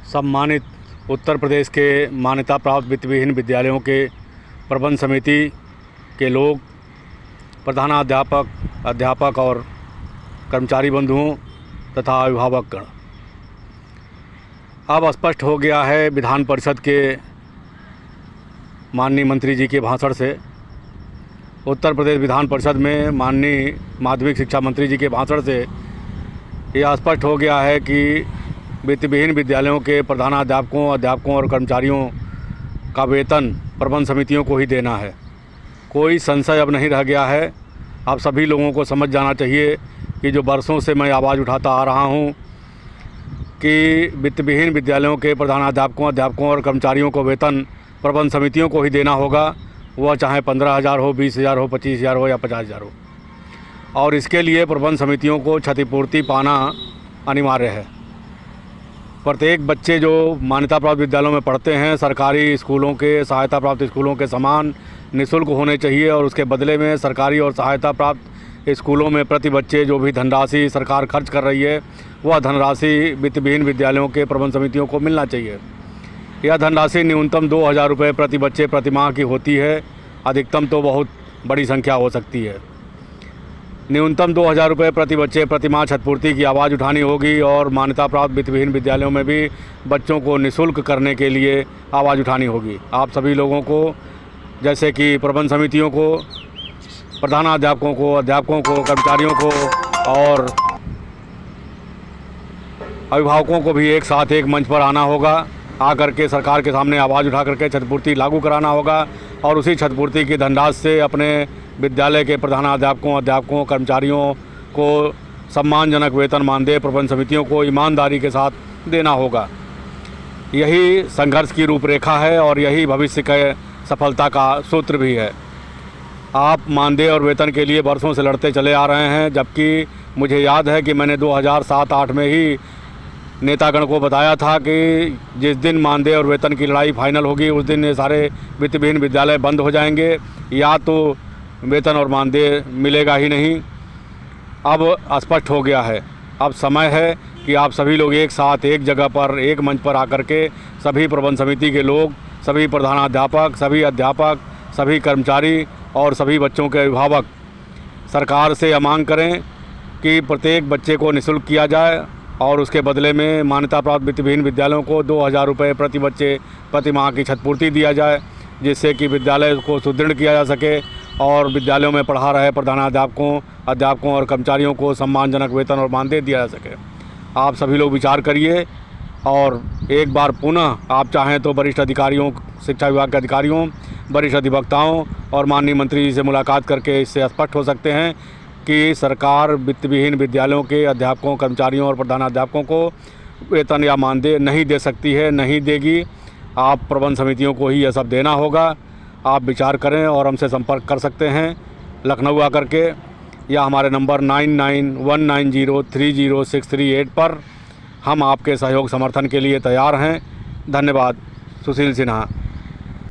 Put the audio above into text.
सम्मानित उत्तर प्रदेश के मान्यता प्राप्त वित्तविहीन विद्यालयों के प्रबंध समिति के लोग, प्रधानाध्यापक, अध्यापक और कर्मचारी बंधुओं तथा अभिभावकगण, अब स्पष्ट हो गया है विधान परिषद के माननीय मंत्री जी के भाषण से, उत्तर प्रदेश विधान परिषद में माननीय माध्यमिक शिक्षा मंत्री जी के भाषण से यह स्पष्ट हो गया है कि वित्तविहीन विद्यालयों के प्रधानाध्यापकों, अध्यापकों और कर्मचारियों का वेतन प्रबंध समितियों को ही देना है। कोई संशय अब नहीं रह गया है। अब सभी लोगों को समझ जाना चाहिए कि जो बरसों से मैं आवाज़ उठाता आ रहा हूं कि वित्तविहीन विद्यालयों के प्रधानाध्यापकों, अध्यापकों और कर्मचारियों को वेतन प्रबंध समितियों को ही देना होगा, वह चाहे 15,000 हो, 20,000 हो, 25,000 हो या 50,000 हो। और इसके लिए प्रबंध समितियों को क्षतिपूर्ति पाना अनिवार्य है। प्रत्येक बच्चे जो मान्यता प्राप्त विद्यालयों में पढ़ते हैं, सरकारी स्कूलों के, सहायता प्राप्त स्कूलों के समान निःशुल्क होने चाहिए और उसके बदले में सरकारी और सहायता प्राप्त स्कूलों में प्रति बच्चे जो भी धनराशि सरकार खर्च कर रही है, वह धनराशि वित्तविहीन विद्यालयों के प्रबंध समितियों को मिलना चाहिए। यह धनराशि न्यूनतम 2,000 रुपये प्रति बच्चे प्रति माह की होती है, अधिकतम तो बहुत बड़ी संख्या हो सकती है। न्यूनतम 2,000 रुपये प्रति बच्चे प्रति माह क्षतिपूर्ति की आवाज़ उठानी होगी और मान्यता प्राप्त वित्तविहीन विद्यालयों में भी बच्चों को निःशुल्क करने के लिए आवाज़ उठानी होगी। आप सभी लोगों को, जैसे कि प्रबंध समितियों को, प्रधानाध्यापकों को, अध्यापकों को, कर्मचारियों को और अभिभावकों को भी एक साथ एक मंच पर आना होगा, आकर के सरकार के सामने आवाज़ उठा करके क्षतिपूर्ति लागू कराना होगा और उसी क्षतिपूर्ति की धनराशि से अपने विद्यालय के प्रधानाध्यापकों, अध्यापकों, कर्मचारियों को सम्मानजनक वेतन मानदेय प्रबंध समितियों को ईमानदारी के साथ देना होगा। यही संघर्ष की रूपरेखा है और यही भविष्य के सफलता का सूत्र भी है। आप मानदेय और वेतन के लिए बरसों से लड़ते चले आ रहे हैं, जबकि मुझे याद है कि मैंने 2007-8 में ही नेतागण को बताया था कि जिस दिन मानदेय और वेतन की लड़ाई फाइनल होगी उस दिन ये सारे वित्तविहीन विद्यालय बंद हो जाएंगे, या तो वेतन और मानदेय मिलेगा ही नहीं। अब स्पष्ट हो गया है। अब समय है कि आप सभी लोग एक साथ एक जगह पर, एक मंच पर आकर के सभी प्रबंध समिति के लोग, सभी प्रधानाध्यापक, सभी अध्यापक, सभी कर्मचारी और सभी बच्चों के अभिभावक सरकार से यह मांग करें कि प्रत्येक बच्चे को निःशुल्क किया जाए और उसके बदले में मान्यता प्राप्त वित्तविहीन विद्यालयों को 2,000 रुपये प्रति बच्चे प्रति माह की क्षतिपूर्ति दिया जाए, जिससे कि विद्यालय को सुदृढ़ किया जा सके और विद्यालयों में पढ़ा रहे प्रधानाध्यापकों, अध्यापकों और कर्मचारियों को सम्मानजनक वेतन और मानदेय दिया जा सके। आप सभी लोग विचार करिए और एक बार पुनः आप चाहें तो वरिष्ठ अधिकारियों, शिक्षा विभाग के अधिकारियों, वरिष्ठ अधिवक्ताओं और माननीय मंत्री जी से मुलाकात करके इससे स्पष्ट हो सकते हैं कि सरकार वित्तविहीन विद्यालयों के अध्यापकों, कर्मचारियों और प्रधानाध्यापकों को वेतन या मानदेय नहीं दे सकती है, नहीं देगी। आप प्रबंध समितियों को ही यह सब देना होगा। आप विचार करें और हमसे संपर्क कर सकते हैं लखनऊ आकर के, या हमारे नंबर 9919030638 पर। हम आपके सहयोग समर्थन के लिए तैयार हैं। धन्यवाद। सुशील सिन्हा।